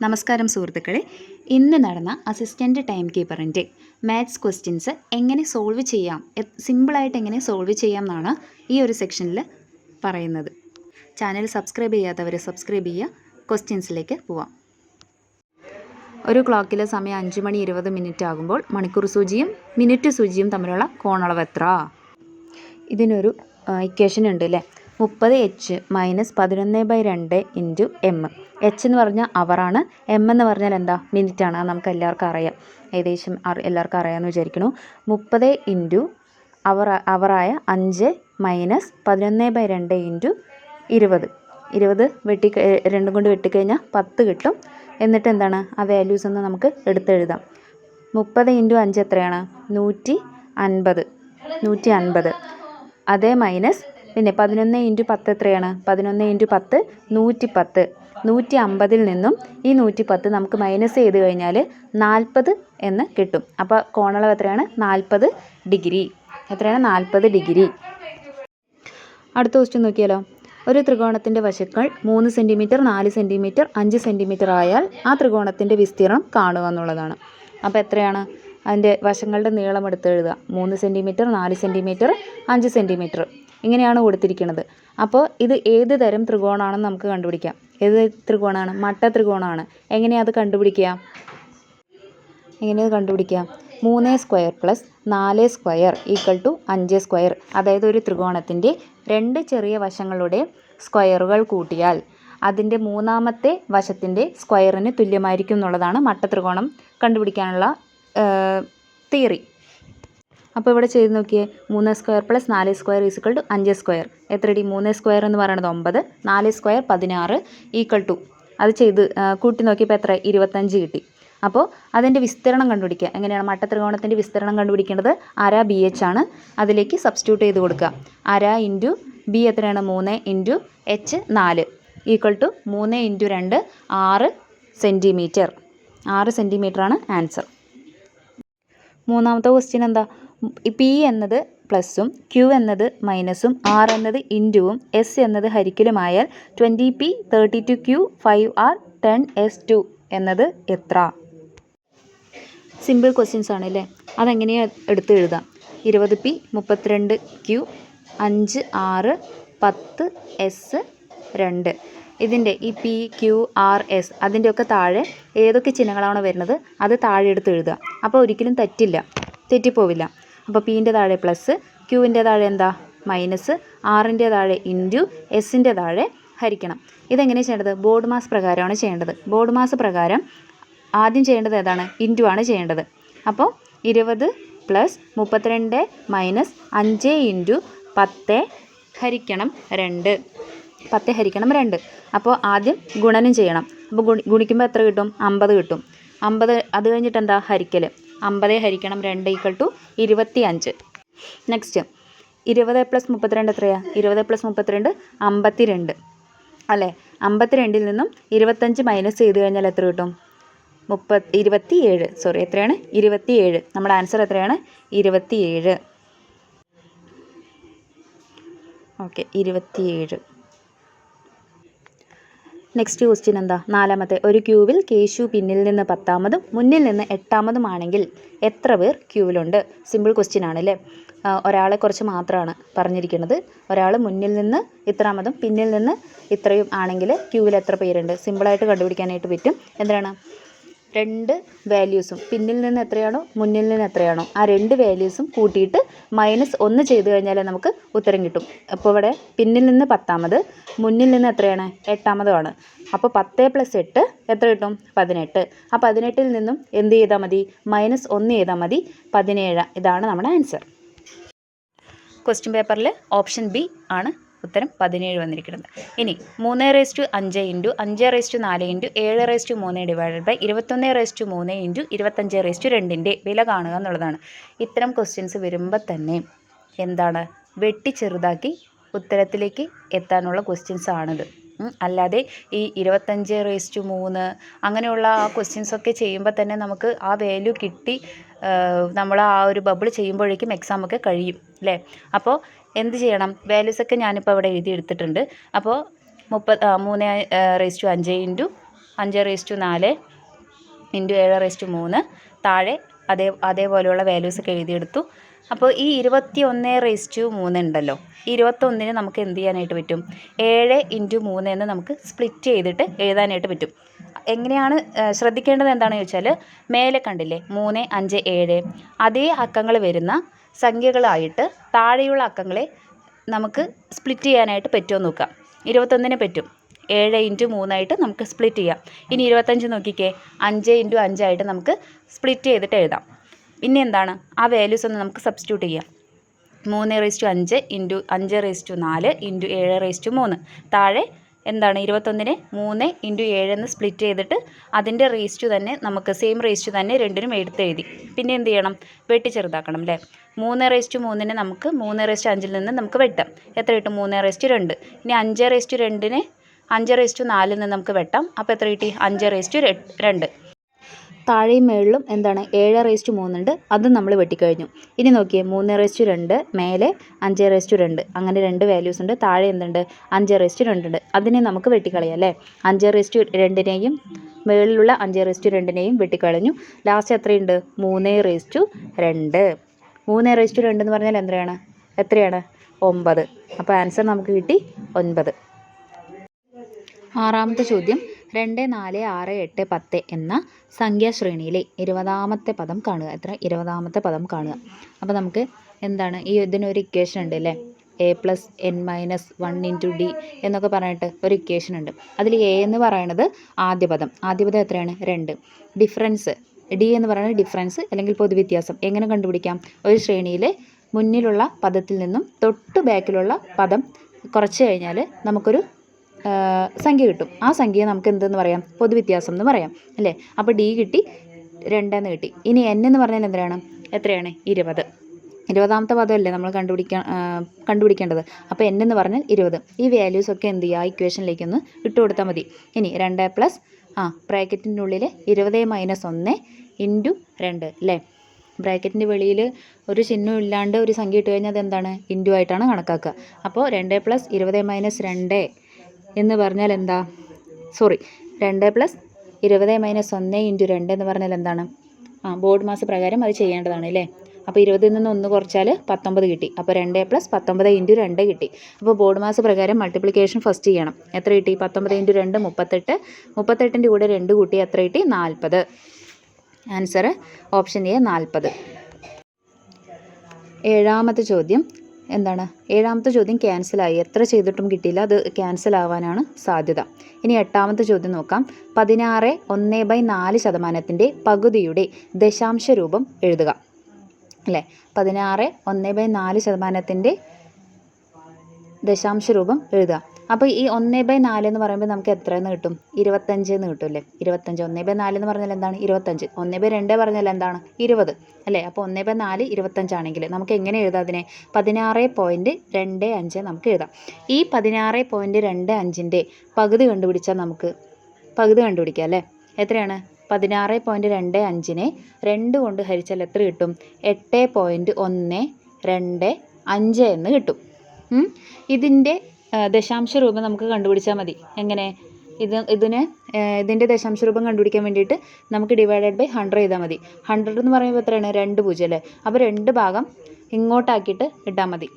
നമസ്കാരം സുഹൃത്തുക്കളെ, ഇന്ന് നടന്ന അസിസ്റ്റൻ്റ് ടൈം കീപ്പറിൻ്റെ മാത്സ് ക്വസ്റ്റ്യൻസ് എങ്ങനെ സോൾവ് ചെയ്യാം, സിമ്പിളായിട്ട് എങ്ങനെ സോൾവ് ചെയ്യാം എന്നാണ് ഈ ഒരു സെക്ഷനിൽ പറയുന്നത്. ചാനൽ സബ്സ്ക്രൈബ് ചെയ്യാത്തവർ സബ്സ്ക്രൈബ് ചെയ്യുക. ക്വസ്റ്റ്യൻസിലേക്ക് പോവാം. ഒരു ക്ലോക്കിലെ സമയം 5:20 ആകുമ്പോൾ മണിക്കൂർ സൂചിയും മിനിറ്റ് സൂചിയും തമ്മിലുള്ള കോണളവ് എത്ര? ഇതിനൊരു ഇക്വേഷൻ ഉണ്ട് അല്ലേ. 30h - 11/2 into M. എച്ച് എന്ന് പറഞ്ഞാൽ അവറാണ്, എം എന്ന് പറഞ്ഞാൽ എന്താ, മിനിറ്റാണ്. അത് നമുക്ക് എല്ലാവർക്കും അറിയാം, ഏകദേശം എല്ലാവർക്കും അറിയാമെന്ന് വിചാരിക്കുന്നു. 30 ഇൻറ്റു അവറായ 5 - 11/2 ഇൻറ്റു 20. 20 രണ്ടും കൊണ്ട് വെട്ടിക്കഴിഞ്ഞാൽ 10 കിട്ടും. എന്നിട്ട് എന്താണ്, ആ വാല്യൂസ് ഒന്ന് നമുക്ക് എടുത്തെഴുതാം. 30 ഇൻറ്റു 5 എത്രയാണ്? 150. അതേ മൈനസ് പിന്നെ 11 ഇൻറ്റു 10 എത്രയാണ്? 11 ഇൻറ്റു 10 110. 150 നിന്നും ഈ 110 നമുക്ക് മൈനസ് ചെയ്ത് കഴിഞ്ഞാൽ 40 എന്ന് കിട്ടും. അപ്പോൾ കോണളവ് എത്രയാണ്? 40 ഡിഗ്രി. എത്രയാണ്? 40 ഡിഗ്രി. അടുത്ത ക്വസ്റ്റ്യൻ നോക്കിയാലോ. ഒരു ത്രികോണത്തിൻ്റെ വശങ്ങൾ 3 സെൻറ്റിമീറ്റർ, 4 സെൻറ്റിമീറ്റർ, 5 സെൻറ്റിമീറ്റർ ആയാൽ ആ ത്രികോണത്തിൻ്റെ വിസ്തീർണം കാണുക എന്നുള്ളതാണ്. അപ്പോൾ എത്രയാണ്? അതിൻ്റെ വശങ്ങളുടെ നീളം എടുത്ത് എഴുതുക. 3 സെൻറ്റിമീറ്റർ, 4 സെൻറ്റിമീറ്റർ, 5 സെൻറ്റിമീറ്റർ ഇങ്ങനെയാണ് കൊടുത്തിരിക്കുന്നത്. അപ്പോൾ ഇത് ഏത് തരം ത്രികോണമാണെന്ന് നമുക്ക് കണ്ടുപിടിക്കാം. ഏത് ത്രികോണമാണ്? മട്ട ത്രികോണമാണ്. എങ്ങനെയാണ് അത് കണ്ടുപിടിക്കുക? 3 square plus 4 square equal to 5 square. അതായത് ഒരു ത്രികോണത്തിൻ്റെ 2 ചെറിയ വശങ്ങളുടെ സ്ക്വയറുകൾ കൂട്ടിയാൽ അതിൻ്റെ മൂന്നാമത്തെ വശത്തിൻ്റെ സ്ക്വയറിന് തുല്യമായിരിക്കും എന്നുള്ളതാണ് മട്ട ത്രികോണം കണ്ടുപിടിക്കാനുള്ള തിയറി. അപ്പോൾ ഇവിടെ ചെയ്ത് നോക്കിയേ. 3 square plus 4 square equal to 5 square. എത്രടി? 3 സ്ക്വയർ എന്ന് പറയുന്നത് 9, 4 സ്ക്വയർ 16 ഈക്വൽ ടു, അത് ചെയ്ത് കൂട്ടി നോക്കിയപ്പോൾ എത്ര? 25 കിട്ടി. അപ്പോൾ അതിൻ്റെ വിസ്തീർണം കണ്ടുപിടിക്കുക. എങ്ങനെയാണ് മട്ട ത്രികോണത്തിൻ്റെ വിസ്തീർണം കണ്ടുപിടിക്കേണ്ടത്? അര BH ആണ്. അതിലേക്ക് സബ്സ്റ്റിറ്റ്യൂട്ട് ചെയ്ത് കൊടുക്കുക. അര ഇൻറ്റു ബി എത്രയാണ്? 3 into H 4 equal to 3 into 2 6 centimetre. 6 സെൻറ്റിമീറ്ററാണ് ആൻസർ. മൂന്നാമത്തെ ക്വസ്റ്റ്യൻ എന്താ? പി എന്നത് പ്ലസും ക്യൂ എന്നത് മൈനസും ആർ എന്നത് ഇൻറ്റുവും എസ് എന്നത് ഹരിക്കലുമായാൽ 20p 32q 5r 10s2 എന്നത് എത്ര? സിമ്പിൾ ക്വസ്റ്റ്യൻസ് ആണ് അല്ലേ. അതെങ്ങനെയാണ് എടുത്ത് എഴുതാം? 20p 32q 5r 10s 2. ഇതിൻ്റെ ഈ പി ക്യു ആർ എസ് അതിൻ്റെയൊക്കെ താഴെ ഏതൊക്കെ ചിഹ്നങ്ങളാണോ വരുന്നത് അത് താഴെ എടുത്ത് എഴുതുക. അപ്പോൾ ഒരിക്കലും തെറ്റിപ്പോവില്ല. അപ്പോൾ പീൻ്റെ താഴെ പ്ലസ്, ക്യൂവിൻ്റെ താഴെ എന്താ? മൈനസ്, ആറിൻ്റെ താഴെ ഇൻറ്റു, എസിൻ്റെ താഴെ ഹരിക്കണം. ഇതെങ്ങനെ ചെയ്യേണ്ടത്? ബോർഡ് മാസ് പ്രകാരമാണ് ചെയ്യേണ്ടത്. ബോർഡ് മാസ് പ്രകാരം ആദ്യം ചെയ്യേണ്ടത് ഏതാണ്? ഇൻറ്റു ആണ് ചെയ്യേണ്ടത്. അപ്പോൾ 20 പ്ലസ് 32 മൈനസ് 5 ഇൻറ്റു 10 ഹരിക്കണം 2. 10 ഹരിക്കണം 2. അപ്പോൾ ആദ്യം ഗുണനം ചെയ്യണം. അപ്പോൾ ഗുണിക്കുമ്പോൾ എത്ര കിട്ടും? 50 കിട്ടും. 50 അത് കഴിഞ്ഞിട്ട് എന്താ? ഹരിക്കൽ. 50 ഹരിക്കണം 2 ഈക്വൽ ടു 25. നെക്സ്റ്റ് 20 പ്ലസ് 32 എത്രയാണ്? 20 പ്ലസ് 32 52 അല്ലേ. 52 നിന്നും 25 മൈനസ് ചെയ്ത് കഴിഞ്ഞാൽ എത്ര കിട്ടും? 27. എത്രയാണ്? 27. നമ്മുടെ ആൻസർ എത്രയാണ്? 27. ഓക്കെ, 27. നെക്സ്റ്റ് ക്വസ്റ്റ്യൻ എന്താ? നാലാമത്തെ. ഒരു ക്യൂവിൽ കേശു പിന്നിൽ നിന്ന് 10ാമതും മുന്നിൽ നിന്ന് 8ാമതും ആണെങ്കിൽ എത്ര പേർ ക്യൂവിലുണ്ട്? സിമ്പിൾ ക്വസ്റ്റ്യൻ ആണല്ലേ. ഒരാളെ കുറിച്ച് മാത്രമാണ് പറഞ്ഞിരിക്കുന്നത്. ഒരാൾ മുന്നിൽ നിന്ന് ഇത്രാമതും പിന്നിൽ നിന്ന് ഇത്രയും ആണെങ്കിൽ ക്യൂവിൽ എത്ര പേരുണ്ട്? സിമ്പിളായിട്ട് കണ്ടുപിടിക്കാനായിട്ട് പറ്റും. എന്താണ്? 2 വാല്യൂസും പിന്നിൽ നിന്ന് എത്രയാണോ മുന്നിൽ നിന്ന് എത്രയാണോ ആ 2 വാല്യൂസും കൂട്ടിയിട്ട് -1 ചെയ്ത് കഴിഞ്ഞാൽ നമുക്ക് ഉത്തരം കിട്ടും. അപ്പോൾ ഇവിടെ പിന്നിൽ നിന്ന് 10ാമത്, മുന്നിൽ നിന്ന് എത്രയാണ്? 8ാമതുമാണ്. അപ്പോൾ 10 + 8 എത്ര കിട്ടും? 18. ആ 18ൽ നിന്നും എന്ത് ചെയ്താൽ മതി? -1 ചെയ്താൽ മതി. 17. ഇതാണ് നമ്മുടെ ആൻസർ. ക്വസ്റ്റ്യൻ പേപ്പറിൽ ഓപ്ഷൻ ബി ആണ് ഉത്തരം 17 വന്നിരിക്കുന്നത്. ഇനി 3/5 into 5/4 into 7/3 divided by 21/3 into 25/2 വില കാണുക എന്നുള്ളതാണ്. ഇത്തരം ക്വസ്റ്റ്യൻസ് വരുമ്പോൾ തന്നെ എന്താണ്, വെട്ടി ചെറുതാക്കി ഉത്തരത്തിലേക്ക് എത്താനുള്ള ക്വസ്റ്റ്യൻസ് ആണിത്. അല്ലാതെ ഈ 25/3 അങ്ങനെയുള്ള ആ ക്വസ്റ്റ്യൻസൊക്കെ ചെയ്യുമ്പോൾ തന്നെ നമുക്ക് ആ വാല്യൂ കിട്ടി നമ്മൾ ആ ഒരു ബബിൾ ചെയ്യുമ്പോഴേക്കും എക്സാമൊക്കെ കഴിയും അല്ലേ. അപ്പോൾ എന്ത് ചെയ്യണം? വാല്യൂസൊക്കെ ഞാനിപ്പോൾ അവിടെ എഴുതി എടുത്തിട്ടുണ്ട്. അപ്പോൾ 3/5 ഇൻറ്റു 5/4 ഇൻറ്റു 7/3 താഴെ അതേപോലെയുള്ള വാല്യൂസൊക്കെ എഴുതിയെടുത്തു. അപ്പോൾ ഈ 21/3 ഉണ്ടല്ലോ, ഈ 21-ന് നമുക്ക് എന്ത് ചെയ്യാനായിട്ട് പറ്റും? 7 × 3 എന്ന് നമുക്ക് സ്പ്ലിറ്റ് ചെയ്തിട്ട് എഴുതാനായിട്ട് പറ്റും. എങ്ങനെയാണ് ശ്രദ്ധിക്കേണ്ടത് എന്താണെന്ന് ചോദിച്ചാൽ, മേലെ കണ്ടില്ലേ 3, 5, 7 അതേ അക്കങ്ങൾ വരുന്ന സംഖ്യകളായിട്ട് താഴെയുള്ള അക്കങ്ങളെ നമുക്ക് സ്പ്ലിറ്റ് ചെയ്യാനായിട്ട് പറ്റുമോ നോക്കാം. 21-ന് പറ്റും. 7 × 3 ആയിട്ട് നമുക്ക് സ്പ്ലിറ്റ് ചെയ്യാം. ഇനി 25 നോക്കിക്കേ, 5 × 5 ആയിട്ട് നമുക്ക് സ്പ്ലിറ്റ് ചെയ്തിട്ട് എഴുതാം. പിന്നെ എന്താണ്, ആ വാല്യൂസ് ഒന്ന് നമുക്ക് സബ്സ്റ്റിറ്റ്യൂട്ട് ചെയ്യാം. 3/5 ഇൻറ്റു 5/4 ഇൻറ്റു 7/3 താഴെ എന്താണ് 21-നെ 3 × 7 എന്ന് സ്പ്ലിറ്റ് ചെയ്തിട്ട് അതിൻ്റെ റേസ്റ്റു തന്നെ നമുക്ക് സെയിം റേസ്റ്റു തന്നെ രണ്ടിനും എടുത്തെഴുതി. പിന്നെ എന്ത് ചെയ്യണം? വെട്ടി ചെറുതാക്കണം അല്ലേ. 3/3-നെ നമുക്ക് 3/5 നിന്ന് നമുക്ക് വെട്ടാം. എത്ര കിട്ടും? 3/2. ഇനി 5/2-നെ 5/4 നിന്ന് നമുക്ക് വെട്ടാം. അപ്പോൾ എത്ര കിട്ടി? 5/2. താഴെയും മേളിലും എന്താണ് 7/3 ഉണ്ട്, അതും നമ്മൾ വെട്ടിക്കഴിഞ്ഞു. ഇനി നോക്കിയേ 3/2 മേലെ 5/2. അങ്ങനെ 2 വാല്യൂസ് ഉണ്ട്. താഴെ എന്തുണ്ട്? 5/2 ഉണ്ട്. അതിനെ നമുക്ക് വെട്ടിക്കളയാം അല്ലേ. 5/2-നെയും മേളിലുള്ള 5/2-നെയും വെട്ടിക്കളഞ്ഞു. ലാസ്റ്റ് എത്രയുണ്ട്? 3/2. 3/2 എന്ന് പറഞ്ഞാൽ എത്രയാണ്? 9. അപ്പോൾ ആൻസർ നമുക്ക് കിട്ടി 9. ആറാമത്തെ ചോദ്യം, 2, 4, 6, 8, 10 എന്ന സംഖ്യാശ്രേണിയിലെ 20-ാമത്തെ പദം കാണുക. 20-ാമത്തെ പദം കാണുക. അപ്പോൾ നമുക്ക് എന്താണ്, ഇതിനൊരു ഇക്വേഷൻ ഉണ്ട് അല്ലേ. a+n-1 × d എന്നൊക്കെ പറഞ്ഞിട്ട് ഒരു ഇക്വേഷൻ ഉണ്ട്. അതിൽ a എന്ന് പറയുന്നത് ആദ്യ പദം എത്രയാണ്? 2. ഡിഫറൻസ് d എന്ന് പറയുന്നത് ഡിഫറൻസ് അല്ലെങ്കിൽ പൊതുവ്യത്യാസം. എങ്ങനെ കണ്ടുപിടിക്കാം? ഒരു ശ്രേണിയിലെ മുന്നിലുള്ള പദത്തിൽ നിന്നും തൊട്ട് ബാക്കിലുള്ള പദം കുറച്ച് കഴിഞ്ഞാൽ നമുക്കൊരു സംഖ്യ കിട്ടും. ആ സംഖ്യയെ നമുക്ക് എന്തെന്ന് പറയാം? പൊതുവ്യത്യാസം എന്ന് പറയാം അല്ലേ. അപ്പോൾ d കിട്ടി, 2 എന്ന് കിട്ടി. ഇനി n എന്ന് പറഞ്ഞാൽ എത്രയാണ്? 20. 20-ാമത്തെ പദമല്ലേ നമ്മൾ കണ്ടുപിടിക്കേണ്ടത്. അപ്പോൾ n എന്ന് പറഞ്ഞാൽ 20. ഈ വാല്യൂസൊക്കെ എന്ത് ചെയ്യുക? ഇക്വേഷനിലേക്ക് ഒന്ന് ഇട്ട് കൊടുത്താൽ മതി. ഇനി 2 ബ്രാക്കറ്റിൻ്റെ ഉള്ളിൽ 20 - 1 ഇൻറ്റു 2 അല്ലേ. ബ്രാക്കറ്റിൻ്റെ വെളിയിൽ ഒരു ചിഹ്നം ഇല്ലാണ്ട് ഒരു സംഖ്യ ഇട്ട് കഴിഞ്ഞാൽ അതെന്താണ്? ഇൻറ്റു ആയിട്ടാണ് കണക്കാക്കുക. അപ്പോൾ 2 + 20 - 2 എന്ന് പറഞ്ഞാൽ എന്താ? 2 + 20 - 1 ഇൻറ്റു 2 എന്ന് പറഞ്ഞാൽ എന്താണ്? ബോർഡ് മാസ് പ്രകാരം അത് ചെയ്യേണ്ടതാണ് അല്ലേ. അപ്പോൾ 20-ൽ നിന്ന് 1 കുറച്ചാൽ 19 കിട്ടി. അപ്പോൾ 2 + 19 ഇൻറ്റു 2 കിട്ടി. അപ്പോൾ ബോർഡ് മാസ് പ്രകാരം മൾട്ടിപ്ലിക്കേഷൻ ഫസ്റ്റ് ചെയ്യണം. എത്ര കിട്ടി? 19 ഇൻറ്റു 2 38. 38-ൻ്റെ കൂടെ 2 കൂട്ടി എത്ര കിട്ടി? 40. Answer option A 40. ഏഴാമത്തെ ചോദ്യം എന്താണ്? ഏഴാമത്തെ ചോദ്യം ക്യാൻസലായി. എത്ര ചെയ്തിട്ടും കിട്ടിയില്ല, അത് ക്യാൻസൽ ആവാനാണ് സാധ്യത. ഇനി 8-ാമത്തെ ചോദ്യം നോക്കാം. 16 1/4% പകുതിയുടെ ദശാംശ രൂപം എഴുതുക അല്ലേ. 16 1/4% ദശാംശ രൂപം എഴുതുക. അപ്പോൾ ഈ 1/4 എന്ന് പറയുമ്പോൾ നമുക്ക് എത്ര എന്ന് കിട്ടും? 25 എന്ന് കിട്ടും അല്ലേ. 25 1/4 എന്ന് പറഞ്ഞാൽ എന്താണ്? 25. 1/2 പറഞ്ഞാൽ എന്താണ്? 20 അല്ലേ. അപ്പോൾ 1/4 25 ആണെങ്കിൽ നമുക്ക് എങ്ങനെ എഴുതാം അതിനെ? 16.25 നമുക്ക് എഴുതാം. ഈ 16.25ൻ്റെ പകുതി കണ്ടുപിടിച്ചാൽ നമുക്ക് പകുതി കണ്ടുപിടിക്കാം അല്ലേ. എത്രയാണ്? 16.25-നെ 2 കൊണ്ട് ഹരിച്ചാൽ എത്ര കിട്ടും? 8.125 എന്ന് കിട്ടും. ഇതിൻ്റെ ദശാംശ രൂപം നമുക്ക് കണ്ടുപിടിച്ചാൽ മതി. എങ്ങനെ? ഇതിൻ്റെ ദശാംശ രൂപം കണ്ടുപിടിക്കാൻ വേണ്ടിയിട്ട് നമുക്ക് /100 ചെയ്താൽ മതി. 100 എന്ന് പറയുമ്പോൾ എത്രയാണ്? 2 പൂജ്യം അല്ലേ. അപ്പോൾ 2 ഭാഗം ഇങ്ങോട്ടാക്കിയിട്ട് ഇട്ടാൽ മതി.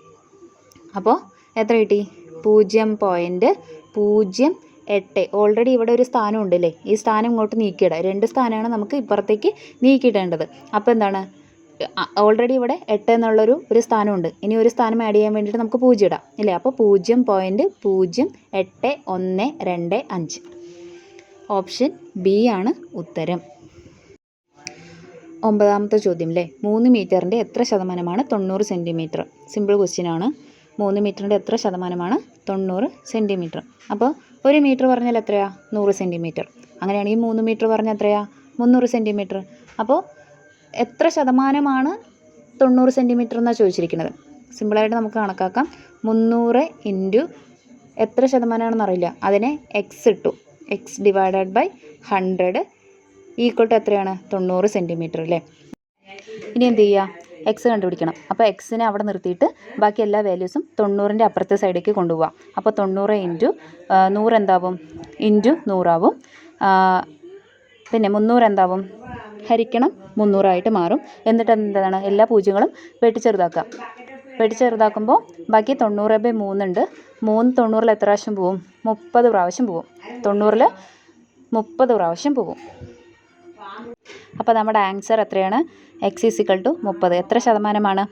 അപ്പോൾ എത്ര കിട്ടി? 0.08. ഓൾറെഡി ഇവിടെ ഒരു സ്ഥാനം ഉണ്ട് അല്ലേ. ഈ സ്ഥാനം ഇങ്ങോട്ട് നീക്കിയിടാം. 2 സ്ഥാനമാണ് നമുക്ക് ഇപ്പുറത്തേക്ക് നീക്കിയിടേണ്ടത്. അപ്പോൾ എന്താണ്? ഓൾറെഡി ഇവിടെ 8 എന്നുള്ളൊരു സ്ഥാനമുണ്ട്. ഇനി ഒരു സ്ഥാനം ആഡ് ചെയ്യാൻ വേണ്ടിയിട്ട് നമുക്ക് 0 ഇടാം ഇല്ലേ. അപ്പോൾ 0.08125. ഓപ്ഷൻ ബി ആണ് ഉത്തരം. 9-ാമത്തെ ചോദ്യം അല്ലേ. 3 മീറ്ററിൻ്റെ എത്ര ശതമാനമാണ് 90 സെൻറ്റിമീറ്റർ? സിമ്പിൾ ക്വസ്റ്റ്യൻ ആണ്. 3 മീറ്ററിൻ്റെ എത്ര ശതമാനമാണ് 90 സെൻറ്റിമീറ്റർ? അപ്പോൾ 1 മീറ്റർ പറഞ്ഞാൽ എത്രയാണ്? 100 സെൻറ്റിമീറ്റർ. അങ്ങനെയാണെങ്കിൽ 3 മീറ്റർ പറഞ്ഞാൽ എത്രയാണ്? 300 സെൻറ്റിമീറ്റർ. അപ്പോൾ എത്ര ശതമാനമാണ് 90 സെൻറ്റിമീറ്റർ എന്നാണ് ചോദിച്ചിരിക്കുന്നത്. സിമ്പിളായിട്ട് നമുക്ക് കണക്കാക്കാം. 300 ഇൻറ്റു എത്ര ശതമാനമാണെന്ന് അറിയില്ല, അതിനെ എക്സ് ഇട്ടു. X divided by 100 equal to എത്രയാണ്? 90 സെൻറ്റിമീറ്റർ അല്ലേ. ഇനി എന്ത് ചെയ്യുക? എക്സ് കണ്ടുപിടിക്കണം. അപ്പോൾ എക്സിനെ അവിടെ നിർത്തിയിട്ട് ബാക്കി എല്ലാ വാല്യൂസും 90-ൻ്റെ അപ്പുറത്തെ സൈഡിലേക്ക് കൊണ്ടുപോകാം. അപ്പോൾ 90 ഇൻറ്റു 100 എന്താവും? ഇൻറ്റു 100 ആവും. പിന്നെ 300 എന്താവും, ഹരിക്കണം 300 മാറും. എന്നിട്ട് എന്താണ്, എല്ലാ പൂജ്യങ്ങളും വെട്ടിച്ചെറുതാക്കുമ്പോൾ ബാക്കി 90/3 ഉണ്ട്. 3 90-ൽ എത്ര പ്രാവശ്യം പോവും? 30 പ്രാവശ്യം പോവും. 90-ൽ 30 പ്രാവശ്യം പോവും. അപ്പോൾ നമ്മുടെ ആൻസർ എത്രയാണ്? x = 30. എത്ര ശതമാനമാണ്?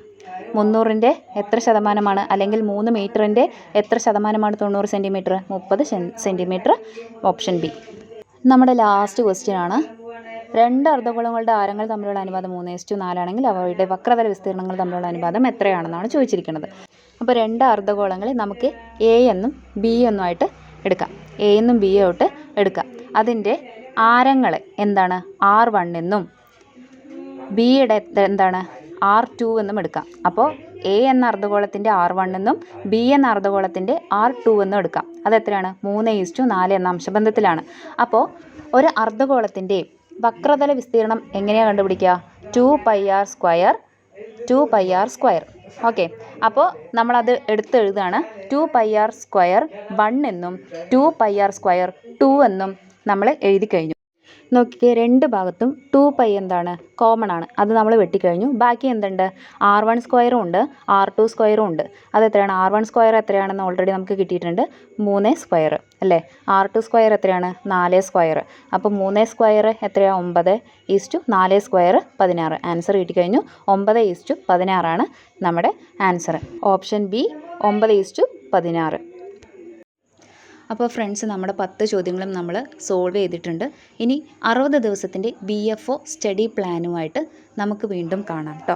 300-ൻ്റെ എത്ര ശതമാനമാണ്? അല്ലെങ്കിൽ 3 മീറ്ററിൻ്റെ എത്ര ശതമാനമാണ് 90 സെൻറ്റിമീറ്റർ? 30 സെൻറ്റിമീറ്റർ. Option B. നമ്മുടെ ലാസ്റ്റ് ക്വസ്റ്റ്യൻ ആണ്. 2 അർദ്ധഗോളങ്ങളുടെ ആരങ്ങൾ തമ്മിലുള്ള അനുപാതം 3:4 ആണെങ്കിൽ അവയുടെ വക്രതല വിസ്തീർണ്ണങ്ങൾ തമ്മിലുള്ള അനുപാതം എത്രയാണെന്നാണ് ചോദിച്ചിരിക്കുന്നത്. അപ്പോൾ 2 അർദ്ധഗോളങ്ങളെ നമുക്ക് എ എന്നും ബി എന്നുമായിട്ട് എടുക്കാം. എ എന്നും ബി ആയിട്ട് എടുക്കാം. അതിൻ്റെ ആരങ്ങളെ എന്താണ്, R1 എന്നും ബിയുടെ എന്താണ്, R2 എന്നും എടുക്കാം. അപ്പോൾ എ എന്ന അർദ്ധഗോളത്തിൻ്റെ R1 എന്നും ബി എന്ന അർദ്ധഗോളത്തിൻ്റെ R2 എന്നും എടുക്കാം. അതെത്രയാണ്? 3:4 എന്ന അംശബന്ധത്തിലാണ്. അപ്പോൾ ഒരു അർദ്ധഗോളത്തിൻ്റെ വക്രതല വിസ്തീർണം എങ്ങനെയാണ് കണ്ടുപിടിക്കുക? 2πr². ഓക്കെ. അപ്പോൾ നമ്മളത് എടുത്തെഴുതാണ്. 2πr² 1 എന്നും 2πr² 2 എന്നും നമ്മൾ എഴുതി കഴിഞ്ഞു. നോക്കിക്കേ, 2 ഭാഗത്തും 2π എന്താണ്, കോമൺ ആണ്. അത് നമ്മൾ വെട്ടിക്കഴിഞ്ഞു. ബാക്കി എന്തുണ്ട്? R1² ഉണ്ട്, R2² ഉണ്ട്. അതെത്രയാണ്? R1² എത്രയാണെന്ന് ഓൾറെഡി നമുക്ക് കിട്ടിയിട്ടുണ്ട്, 3² അല്ലേ. R2² എത്രയാണ്? 4². അപ്പോൾ 3² എത്രയാണ്? 9:4² 16. ആൻസർ കിട്ടിക്കഴിഞ്ഞു. 9:16 നമ്മുടെ ആൻസർ. Option B 9:16. അപ്പോൾ ഫ്രണ്ട്സ്, നമ്മുടെ 10 ചോദ്യങ്ങളും നമ്മൾ സോൾവ് ചെയ്തിട്ടുണ്ട്. ഇനി 60 ദിവസത്തിൻ്റെ BFO സ്റ്റഡി പ്ലാനുമായിട്ട് നമുക്ക് വീണ്ടും കാണാം കേട്ടോ.